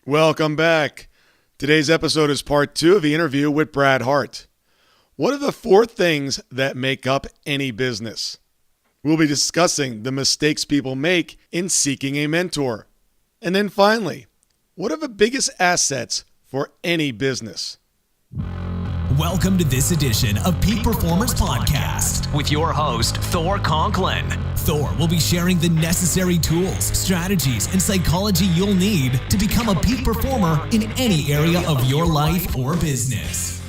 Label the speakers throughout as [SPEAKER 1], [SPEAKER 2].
[SPEAKER 1] Welcome back. Today's episode is part 2 of the interview with Brad Hart. What are the 4 things that make up any business? We'll be discussing the mistakes people make in seeking a mentor. And then finally, what are the biggest assets for any business?
[SPEAKER 2] Welcome to this edition of Peak Performers Podcast with your host, Thor Conklin. Thor will be sharing the necessary tools, strategies, and psychology you'll need to become a peak performer in any area of your life or business.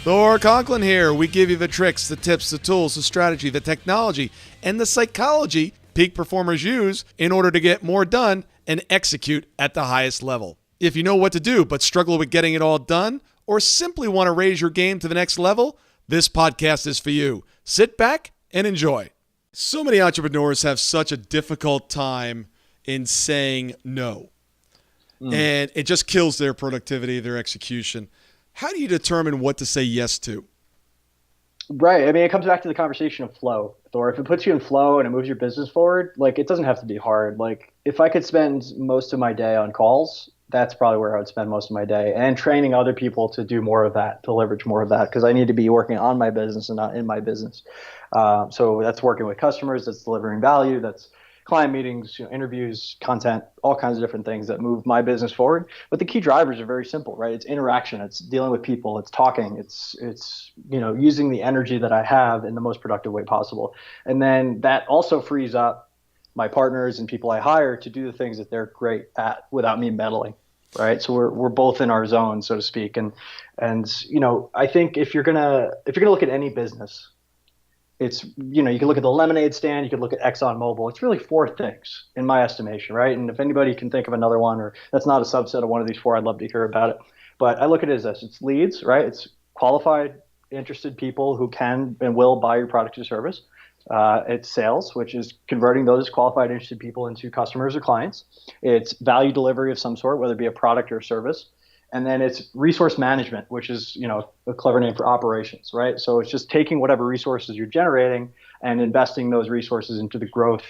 [SPEAKER 1] Thor Conklin here. We give you the tricks, the tips, the tools, the strategy, the technology, and the psychology peak performers use in order to get more done and execute at the highest level. If you know what to do but struggle with getting it all done, or simply want to raise your game to the next level, this podcast is for you. Sit back and enjoy. So many entrepreneurs have such a difficult time in saying no. And it just kills their productivity, their execution. How do you determine what to say yes to?
[SPEAKER 3] Right. I mean, it comes back to the conversation of flow, Thor. If it puts you in flow and it moves your business forward, it doesn't have to be hard. If I could spend most of my day on calls, that's probably where I would spend most of my day, and training other people to do more of that, to leverage more of that, because I need to be working on my business and not in my business. So that's working with customers, that's delivering value, that's client meetings, interviews, content, all kinds of different things that move my business forward. But the key drivers are very simple, right? It's interaction, it's dealing with people, it's talking, it's using the energy that I have in the most productive way possible. And then that also frees up my partners and people I hire to do the things that they're great at without me meddling. Right. So we're both in our zone, so to speak. And I think if you're gonna look at any business, it's, you can look at the lemonade stand, you could look at ExxonMobil. It's really 4 things in my estimation, right? And if anybody can think of another one, or that's not a subset of one of these 4, I'd love to hear about it. But I look at it as this: it's leads, right? It's qualified, interested people who can and will buy your product or service. It's sales, which is converting those qualified, interested people into customers or clients. It's value delivery of some sort, whether it be a product or a service. And then it's resource management, which is, a clever name for operations, right? So it's just taking whatever resources you're generating and investing those resources into the growth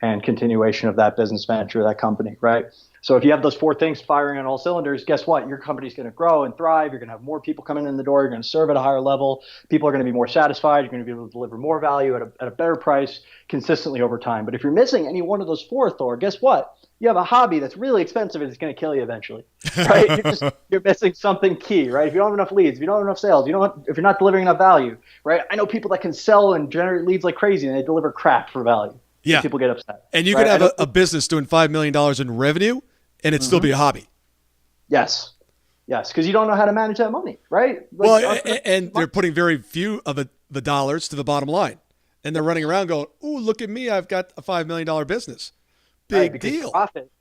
[SPEAKER 3] and continuation of that business venture, that company, right? So if you have those 4 things firing on all cylinders, guess what? Your company's going to grow and thrive. You're going to have more people coming in the door. You're going to serve at a higher level. People are going to be more satisfied. You're going to be able to deliver more value at a better price consistently over time. But if you're missing any one of those 4, Thor, guess what? You have a hobby that's really expensive and it's going to kill you eventually, right? You're missing something key, right? If you don't have enough leads, if you don't have enough sales, if you're not delivering enough value, right? I know people that can sell and generate leads like crazy and they deliver crap for value.
[SPEAKER 1] Yeah.
[SPEAKER 3] People get upset.
[SPEAKER 1] And you could have a business doing $5 million in revenue and it'd still be a hobby.
[SPEAKER 3] Yes, because you don't know how to manage that money, right?
[SPEAKER 1] And they're putting very few of the dollars to the bottom line. And they're running around going, ooh, look at me, I've got a $5 million business. Big deal.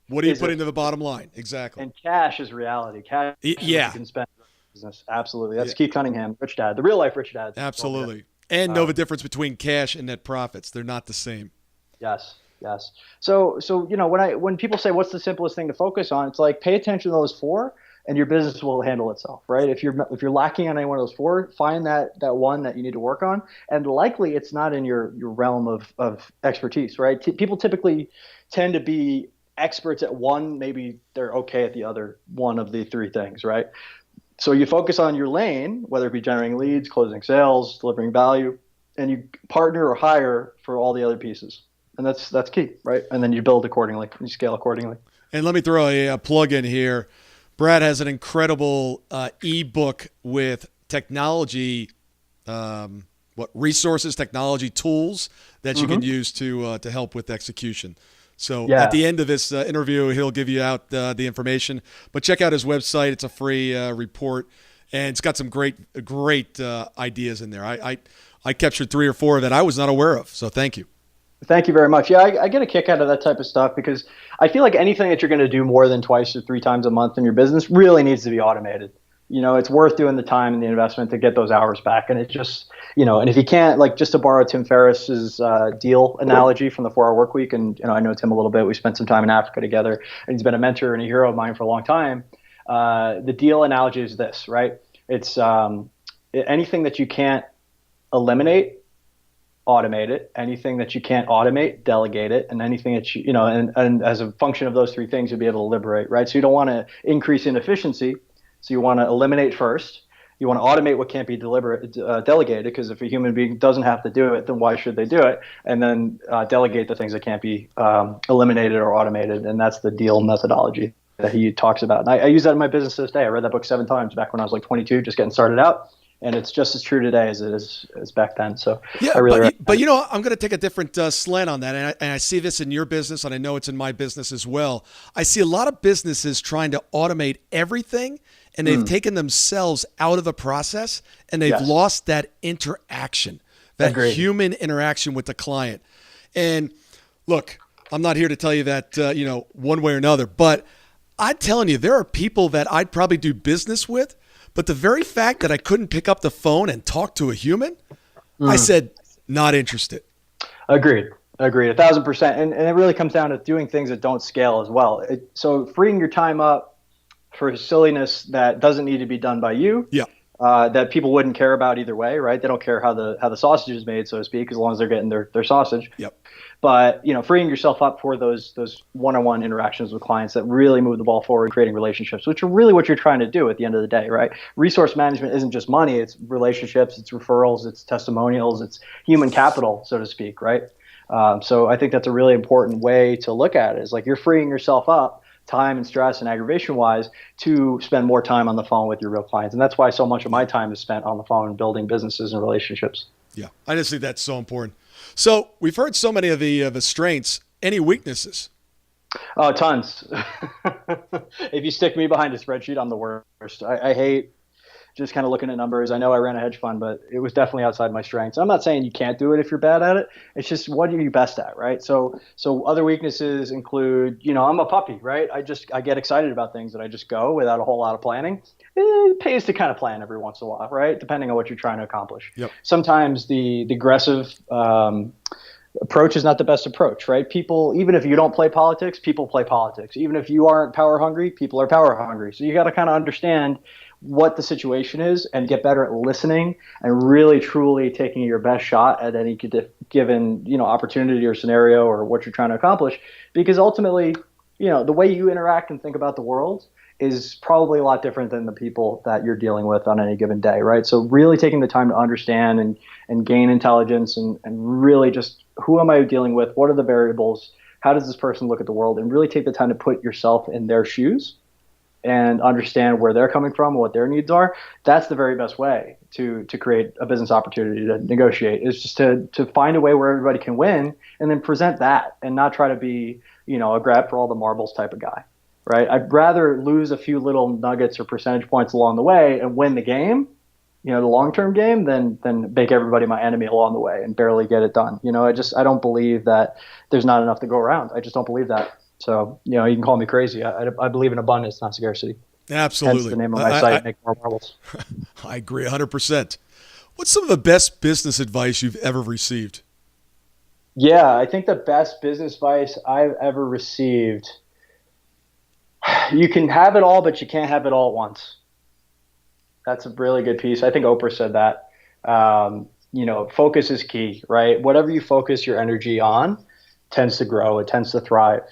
[SPEAKER 1] What are you putting to the bottom line? Exactly.
[SPEAKER 3] And cash is reality. Cash is what you can spend in business. Absolutely. That's Keith Cunningham, Rich Dad, the real life Rich Dad.
[SPEAKER 1] Absolutely. And know the difference between cash and net profits. They're not the same.
[SPEAKER 3] Yes. So when people say what's the simplest thing to focus on, it's like pay attention to those 4 and your business will handle itself, right? If you're lacking on any one of those 4, find that one that you need to work on, and likely it's not in your realm of expertise, right? People typically tend to be experts at one, maybe they're okay at the other one of the 3 things, right? So you focus on your lane, whether it be generating leads, closing sales, delivering value, and you partner or hire for all the other pieces. And that's key, right? And then you build accordingly, you scale accordingly.
[SPEAKER 1] And let me throw a plug in here. Brad has an incredible ebook with technology, resources, technology tools that you can use to help with execution. So at the end of this interview, he'll give you out the information. But check out his website. It's a free report, and it's got some great ideas in there. I captured 3 or 4 that I was not aware of. So thank you.
[SPEAKER 3] Thank you very much. Yeah, I get a kick out of that type of stuff because I feel like anything that you're going to do more than 2 or 3 times a month in your business really needs to be automated. It's worth doing the time and the investment to get those hours back. And it just, and if you can't, just to borrow Tim Ferriss's deal analogy from the 4-Hour Workweek, and I know Tim a little bit. We spent some time in Africa together, and he's been a mentor and a hero of mine for a long time. The deal analogy is this, right? It's anything that you can't eliminate, automate it. Anything that you can't automate, delegate it. And anything that and as a function of those three things, you'll be able to liberate, right? So you don't want to increase inefficiency. So you want to eliminate first. You want to automate what can't be delegated, because if a human being doesn't have to do it, then why should they do it? And then delegate the things that can't be eliminated or automated. And that's the deal methodology that he talks about. And I use that in my business to this day. I read that book 7 times back when I was like 22, just getting started out. And it's just as true today as it is as back then. So
[SPEAKER 1] yeah,
[SPEAKER 3] I really
[SPEAKER 1] but I'm going to take a different slant on that. And I see this in your business, and I know it's in my business as well. I see a lot of businesses trying to automate everything, and they've taken themselves out of the process, and they've lost that interaction, that human interaction with the client. And look, I'm not here to tell you that, one way or another, but I'm telling you, there are people that I'd probably do business with, but the very fact that I couldn't pick up the phone and talk to a human, I said, not interested.
[SPEAKER 3] Agreed. 1,000%. And it really comes down to doing things that don't scale as well. So freeing your time up for silliness that doesn't need to be done by you, that people wouldn't care about either way, right? They don't care how the sausage is made, so to speak, as long as they're getting their sausage.
[SPEAKER 1] Yep.
[SPEAKER 3] But freeing yourself up for those one-on-one interactions with clients that really move the ball forward, creating relationships, which are really what you're trying to do at the end of the day, right? Resource management isn't just money; it's relationships, it's referrals, it's testimonials, it's human capital, so to speak, right? So I think that's a really important way to look at it. Is like you're freeing yourself up, time and stress and aggravation wise, to spend more time on the phone with your real clients, and that's why so much of my time is spent on the phone building businesses and relationships.
[SPEAKER 1] Yeah, I just think that's so important. So we've heard so many of the strengths. Any weaknesses?
[SPEAKER 3] Oh, tons. If you stick me behind a spreadsheet, I'm the worst. I hate just kind of looking at numbers. I know I ran a hedge fund, but it was definitely outside my strengths. I'm not saying you can't do it if you're bad at it. It's just, what are you best at, right? So other weaknesses include, I'm a puppy, right? I get excited about things and I just go without a whole lot of planning. It pays to kind of plan every once in a while, right? Depending on what you're trying to accomplish. Yep. Sometimes the aggressive approach is not the best approach, right? People, even if you don't play politics, people play politics. Even if you aren't power hungry, people are power hungry. So you got to kind of understand what the situation is and get better at listening and really truly taking your best shot at any given opportunity or scenario or what you're trying to accomplish, because ultimately the way you interact and think about the world is probably a lot different than the people that you're dealing with on any given day, right? So really taking the time to understand and gain intelligence and really just, who am I dealing with? What are the variables? How does this person look at the world? And really take the time to put yourself in their shoes and understand where they're coming from, what their needs are. That's the very best way to create a business opportunity, to negotiate, is just to find a way where everybody can win and then present that and not try to be, a grab for all the marbles type of guy, right? I'd rather lose a few little nuggets or percentage points along the way and win the game, the long-term game, than make everybody my enemy along the way and barely get it done. I don't believe that there's not enough to go around. I just don't believe that. So, you can call me crazy. I believe in abundance, not scarcity.
[SPEAKER 1] Absolutely.
[SPEAKER 3] Hence the name of my site, Make More Marbles.
[SPEAKER 1] I agree 100%. What's some of the best business advice you've ever received?
[SPEAKER 3] Yeah, I think the best business advice I've ever received, you can have it all, but you can't have it all at once. That's a really good piece. I think Oprah said that. Focus is key, right? Whatever you focus your energy on tends to grow. It tends to thrive.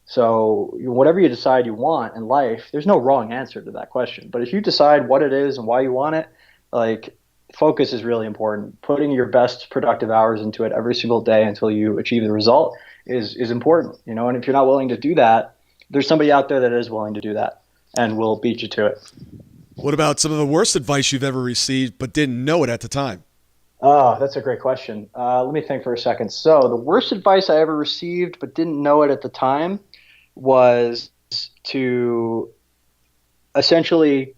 [SPEAKER 3] So whatever you decide you want in life, there's no wrong answer to that question. But if you decide what it is and why you want it, focus is really important. Putting your best productive hours into it every single day until you achieve the result is important. And if you're not willing to do that, there's somebody out there that is willing to do that and will beat you to it.
[SPEAKER 1] What about some of the worst advice you've ever received but didn't know it at the time?
[SPEAKER 3] Oh, that's a great question. Let me think for a second. So the worst advice I ever received but didn't know it at the time was to essentially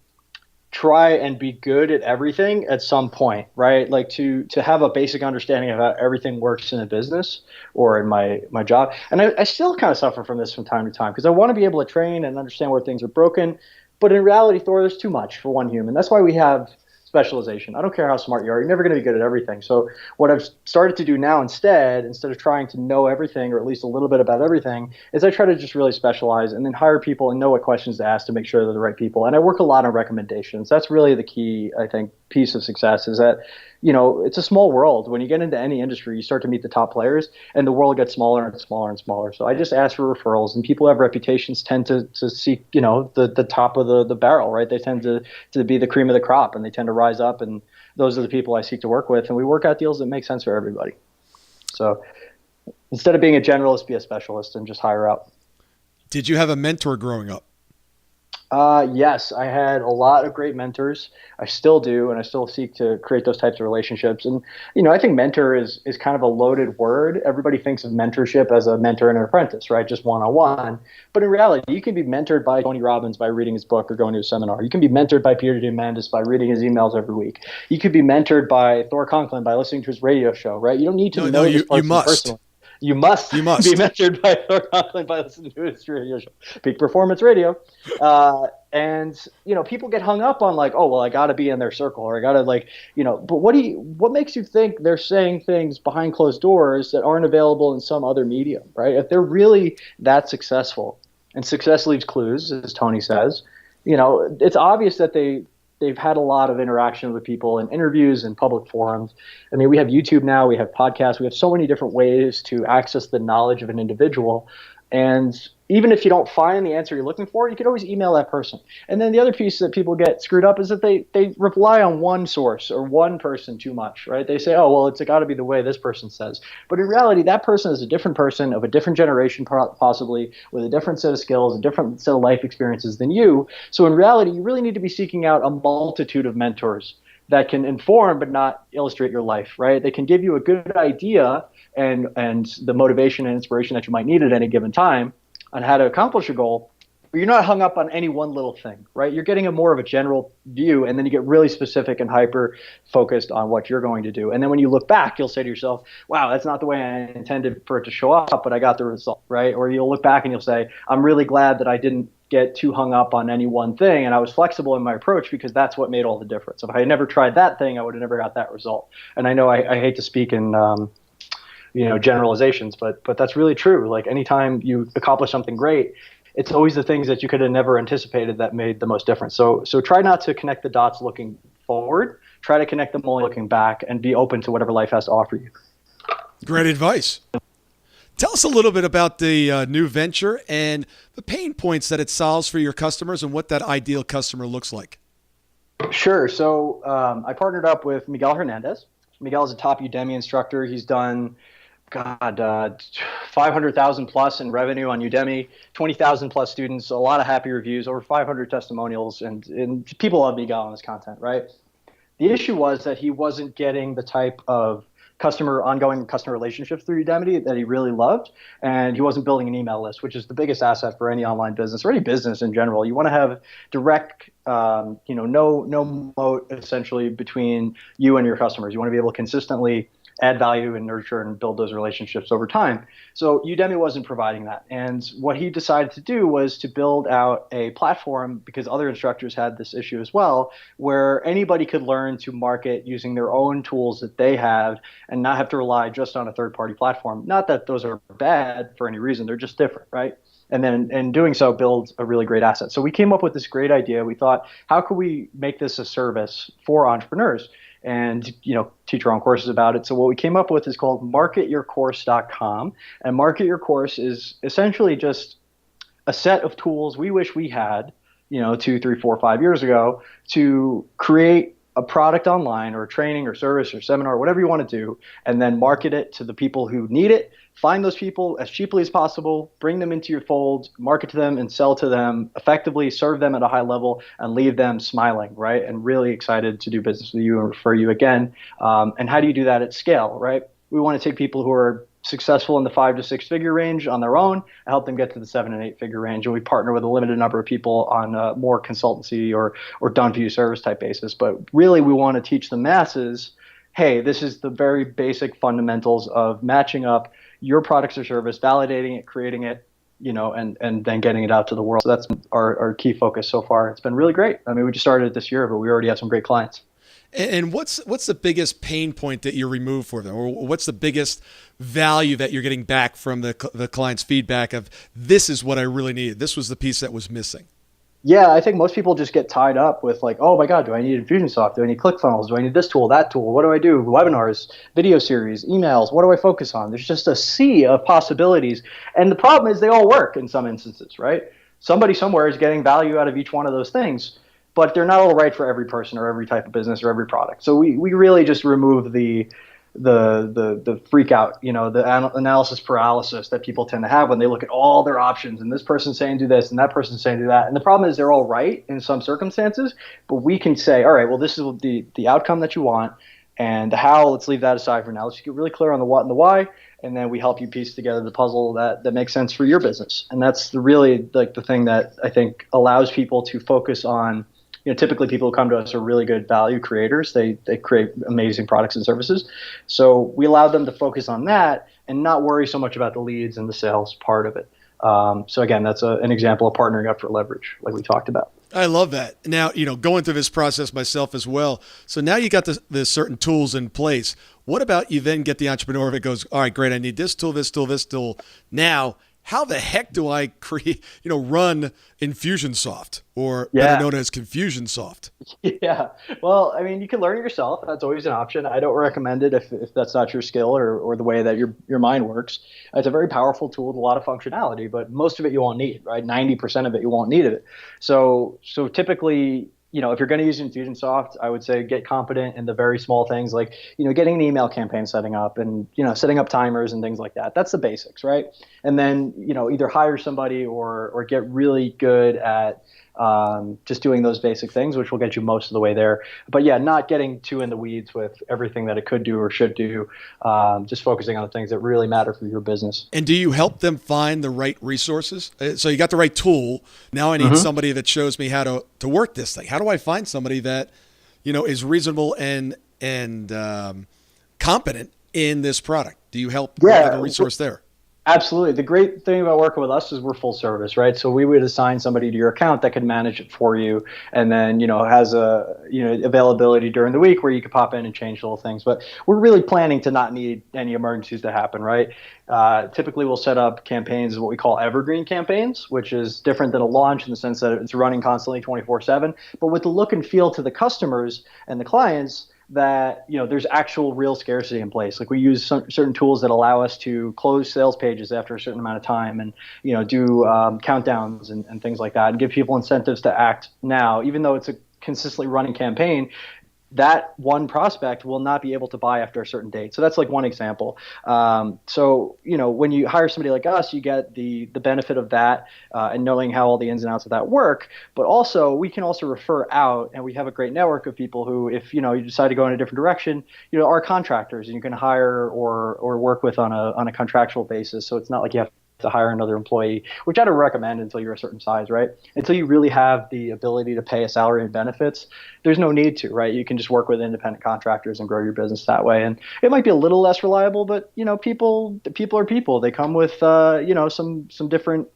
[SPEAKER 3] try and be good at everything at some point, right? Like to have a basic understanding of how everything works in a business or in my job. And I still kind of suffer from this from time to time because I want to be able to train and understand where things are broken. But in reality, Thor, there's too much for one human. That's why we have specialization. I don't care how smart you are. You're never going to be good at everything. So what I've started to do now instead of trying to know everything or at least a little bit about everything, is I try to just really specialize and then hire people and know what questions to ask to make sure they're the right people. And I work a lot on recommendations. That's really the key, I think, piece of success is that, it's a small world. When you get into any industry, you start to meet the top players and the world gets smaller and smaller and smaller. So I just ask for referrals, and people who have reputations tend to seek, the top of the barrel, right? They tend to be the cream of the crop, and they tend to rise up, and those are the people I seek to work with, and we work out deals that make sense for everybody. So instead of being a generalist, be a specialist and just hire out.
[SPEAKER 1] Did you have a mentor growing up?
[SPEAKER 3] Yes, I had a lot of great mentors. I still do, and I still seek to create those types of relationships. And, I think mentor is kind of a loaded word. Everybody thinks of mentorship as a mentor and an apprentice, right? Just one-on-one. But in reality, you can be mentored by Tony Robbins by reading his book or going to a seminar. You can be mentored by Peter Diamandis by reading his emails every week. You could be mentored by Thor Conklin by listening to his radio show, right? You don't need to know this person personally. You must be mentored by Thor Conklin by listening to his radio show, Peak Performance Radio. And people get hung up on like, oh, well, I got to be in their circle, or I got to but what makes you think they're saying things behind closed doors that aren't available in some other medium, right? If they're really that successful, and success leaves clues, as Tony says, it's obvious that they've had a lot of interaction with people in interviews and public forums. I mean, we have YouTube now, we have podcasts, we have so many different ways to access the knowledge of an individual. And even if you don't find the answer you're looking for, you can always email that person. And then the other piece that people get screwed up is that they rely on one source or one person too much, right? They say, oh, well, it's got to be the way this person says. But in reality, that person is a different person of a different generation, possibly, with a different set of skills, a different set of life experiences than you. So in reality, you really need to be seeking out a multitude of mentors that can inform but not illustrate your life, right? They can give you a good idea and the motivation and inspiration that you might need at any given time on how to accomplish a goal, but you're not hung up on any one little thing, right? You're getting a more of a general view, and then you get really specific and hyper focused on what you're going to do. And then when you look back, you'll say to yourself, wow, that's not the way I intended for it to show up, but I got the result, right? Or you'll look back and you'll say, I'm really glad that I didn't get too hung up on any one thing, and I was flexible in my approach because that's what made all the difference. If I had never tried that thing, I would have never got that result. And I know I hate to speak in generalizations, but that's really true. Like anytime you accomplish something great, it's always the things that you could have never anticipated that made the most difference. So try not to connect the dots looking forward. Try to connect them only looking back, and be open to whatever life has to offer you.
[SPEAKER 1] Great advice. Tell us a little bit about the new venture and the pain points that it solves for your customers and what that ideal customer looks like.
[SPEAKER 3] Sure. So I partnered up with Miguel Hernandez. Miguel is a top Udemy instructor. He's done 500,000 plus in revenue on Udemy, 20,000 plus students, a lot of happy reviews, over 500 testimonials, and people love Miguel and his content, right? The issue was that he wasn't getting the type of ongoing customer relationships through Udemy that he really loved, and he wasn't building an email list, which is the biggest asset for any online business or any business in general. You want to have direct, no moat essentially between you and your customers. You want to be able to consistently add value and nurture and build those relationships over time. So Udemy wasn't providing that. And what he decided to do was to build out a platform, because other instructors had this issue as well, where anybody could learn to market using their own tools that they have and not have to rely just on a third-party platform. Not that those are bad for any reason, they're just different, right? And then in doing so, build a really great asset. So we came up with this great idea. We thought, how could we make this a service for entrepreneurs? And teach our own courses about it. So what we came up with is called marketyourcourse.com. And Market Your Course is essentially just a set of tools we wish we had, 2, 3, 4, 5 years ago, to create a product online or a training or service or seminar, whatever you want to do, and then market it to the people who need it. Find those people as cheaply as possible, bring them into your fold, market to them and sell to them effectively, serve them at a high level, and leave them smiling, right? And really excited to do business with you and refer you again. And how do you do that at scale, right? We want to take people who are successful in the 5 to 6 figure range on their own and help them get to the 7 and 8 figure range. And we partner with a limited number of people on a more consultancy or done for you service type basis. But really, we want to teach the masses, hey, this is the very basic fundamentals of matching up your products or service, validating it, creating it, and then getting it out to the world. So that's our key focus so far. It's been really great. I mean, we just started it this year, but we already have some great clients.
[SPEAKER 1] And what's the biggest pain point that you remove for them, or what's the biggest value that you're getting back from the client's feedback of, this is what I really needed, this was the piece that was missing?
[SPEAKER 3] Yeah, I think most people just get tied up with like, oh my God, do I need Infusionsoft? Do I need ClickFunnels? Do I need this tool, that tool? What do I do? Webinars, video series, emails. What do I focus on? There's just a sea of possibilities. And the problem is they all work in some instances, right? Somebody somewhere is getting value out of each one of those things, but they're not all right for every person or every type of business or every product. So we really just remove the freak out, the analysis paralysis that people tend to have when they look at all their options, and this person's saying do this and that person's saying do that. And the problem is they're all right in some circumstances, but we can say, all right, well, this is the outcome that you want, and the how, let's leave that aside for now. Let's get really clear on the what and the why, and then we help you piece together the puzzle that makes sense for your business. And that's really like the thing that I think allows people to focus on. Typically people who come to us are really good value creators. They create amazing products and services. So we allow them to focus on that and not worry so much about the leads and the sales part of it. So again, that's an example of partnering up for leverage, like we talked about.
[SPEAKER 1] I love that. Now, going through this process myself as well. So now you got the certain tools in place. What about you then get the entrepreneur that goes, all right, great, I need this tool, this tool, this tool. Now, how the heck do I run Infusionsoft, or better known as Confusionsoft?
[SPEAKER 3] Yeah. Well, I mean, you can learn it yourself. That's always an option. I don't recommend it if that's not your skill or the way that your mind works. It's a very powerful tool with a lot of functionality, but most of it you won't need, right? 90% of it you won't need it. So typically, if you're going to use Infusionsoft, I would say get competent in the very small things like, getting an email campaign setting up and, setting up timers and things like that. That's the basics, right? And then, either hire somebody or get really good at just doing those basic things, which will get you most of the way there. But yeah, not getting too in the weeds with everything that it could do or should do, just focusing on the things that really matter for your business.
[SPEAKER 1] And do you help them find the right resources? So you got the right tool. Now I need somebody that shows me how to work this thing. How do I find somebody that, is reasonable and competent in this product? Do you help have a resource there?
[SPEAKER 3] Absolutely. The great thing about working with us is we're full service, right? So we would assign somebody to your account that can manage it for you, and then, has availability during the week where you could pop in and change little things. But we're really planning to not need any emergencies to happen, right? Typically we'll set up campaigns, what we call evergreen campaigns, which is different than a launch in the sense that it's running constantly 24/7, but with the look and feel to the customers and the clients that there's actual real scarcity in place. Like we use certain tools that allow us to close sales pages after a certain amount of time, and do countdowns and things like that, and give people incentives to act now, even though it's a consistently running campaign. That one prospect will not be able to buy after a certain date. So that's like one example. So when you hire somebody like us, you get the benefit of that and knowing how all the ins and outs of that work. But also, we can also refer out, and we have a great network of people who, if you decide to go in a different direction, are contractors, and you can hire or work with on a contractual basis. So it's not like you have to hire another employee, which I don't recommend until you're a certain size, right? Until you really have the ability to pay a salary and benefits, there's no need to, right? You can just work with independent contractors and grow your business that way. And it might be a little less reliable, but people are people. They come with some different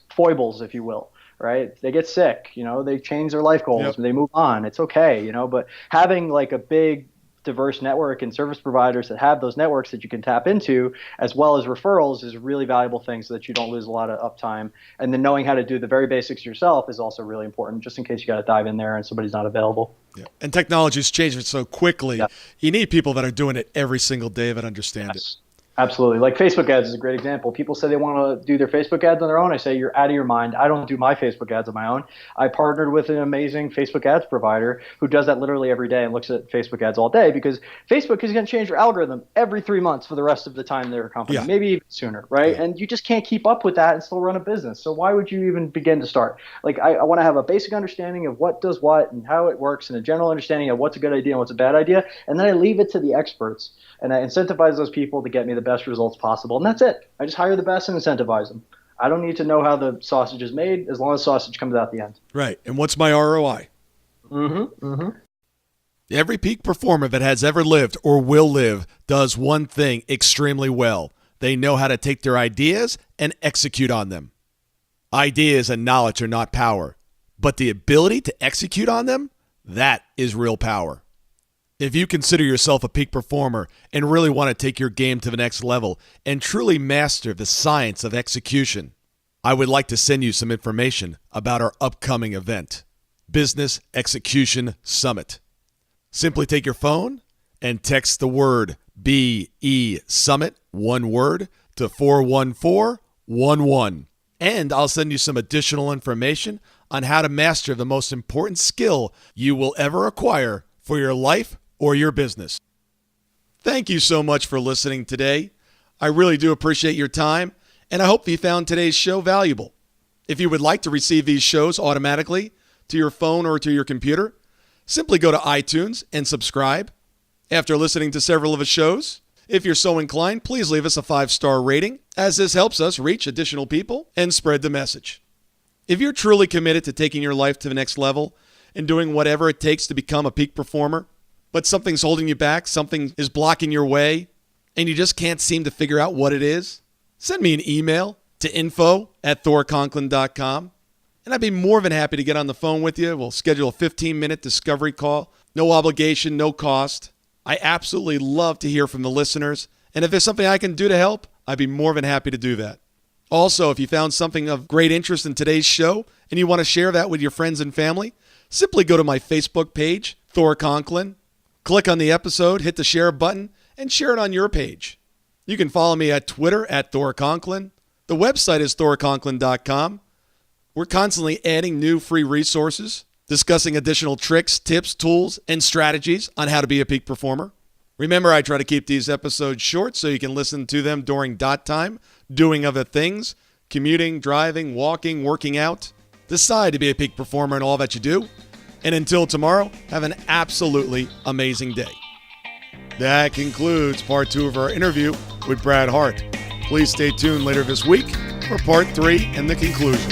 [SPEAKER 3] foibles, if you will. Right? They get sick, they change their life goals, they move on. It's okay, but having like a big diverse network and service providers that have those networks that you can tap into, as well as referrals, is a really valuable thing so that you don't lose a lot of uptime. And then knowing how to do the very basics yourself is also really important, just in case you got to dive in there and somebody's not available.
[SPEAKER 1] Yeah. And technology is changing so quickly. Yeah. You need people that are doing it every single day that understand it.
[SPEAKER 3] Absolutely. Like Facebook ads is a great example. People say they want to do their Facebook ads on their own. I say, you're out of your mind. I don't do my Facebook ads on my own. I partnered with an amazing Facebook ads provider who does that literally every day and looks at Facebook ads all day, because Facebook is going to change their algorithm every 3 months for the rest of the time they're a company, maybe even sooner, right? Yeah. And you just can't keep up with that and still run a business. So why would you even begin to start? Like, I want to have a basic understanding of what does what and how it works, and a general understanding of what's a good idea and what's a bad idea. And then I leave it to the experts, and I incentivize those people to get me the best results possible. And that's it. I just hire the best and incentivize them. I don't need to know how the sausage is made, as long as sausage comes out the end.
[SPEAKER 1] Right. And what's my ROI? Every peak performer that has ever lived or will live does one thing extremely well. They know how to take their ideas and execute on them. Ideas and knowledge are not power, but the ability to execute on them, that is real power. If you consider yourself a peak performer and really want to take your game to the next level and truly master the science of execution, I would like to send you some information about our upcoming event, Business Execution Summit. Simply take your phone and text the word BESUMMIT, one word, to 41411. And I'll send you some additional information on how to master the most important skill you will ever acquire for your life or your business. Thank you so much for listening today. I really do appreciate your time, and I hope you found today's show valuable. If you would like to receive these shows automatically to your phone or to your computer, simply go to iTunes and subscribe. After listening to several of the shows, if you're so inclined, please leave us a 5-star rating, as this helps us reach additional people and spread the message. If you're truly committed to taking your life to the next level and doing whatever it takes to become a peak performer, but something's holding you back, something is blocking your way, and you just can't seem to figure out what it is, send me an email to info@thorconklin.com, and I'd be more than happy to get on the phone with you. We'll schedule a 15-minute discovery call. No obligation, no cost. I absolutely love to hear from the listeners, and if there's something I can do to help, I'd be more than happy to do that. Also, if you found something of great interest in today's show and you want to share that with your friends and family, simply go to my Facebook page, Thor Conklin. Click on the episode, hit the share button, and share it on your page. You can follow me at Twitter at Thor Conklin. The website is thorconklin.com. We're constantly adding new free resources, discussing additional tricks, tips, tools, and strategies on how to be a peak performer. Remember, I try to keep these episodes short so you can listen to them during dot time, doing other things, commuting, driving, walking, working out. Decide to be a peak performer in all that you do. And until tomorrow, have an absolutely amazing day. That concludes part 2 of our interview with Brad Hart. Please stay tuned later this week for part 3 and the conclusion.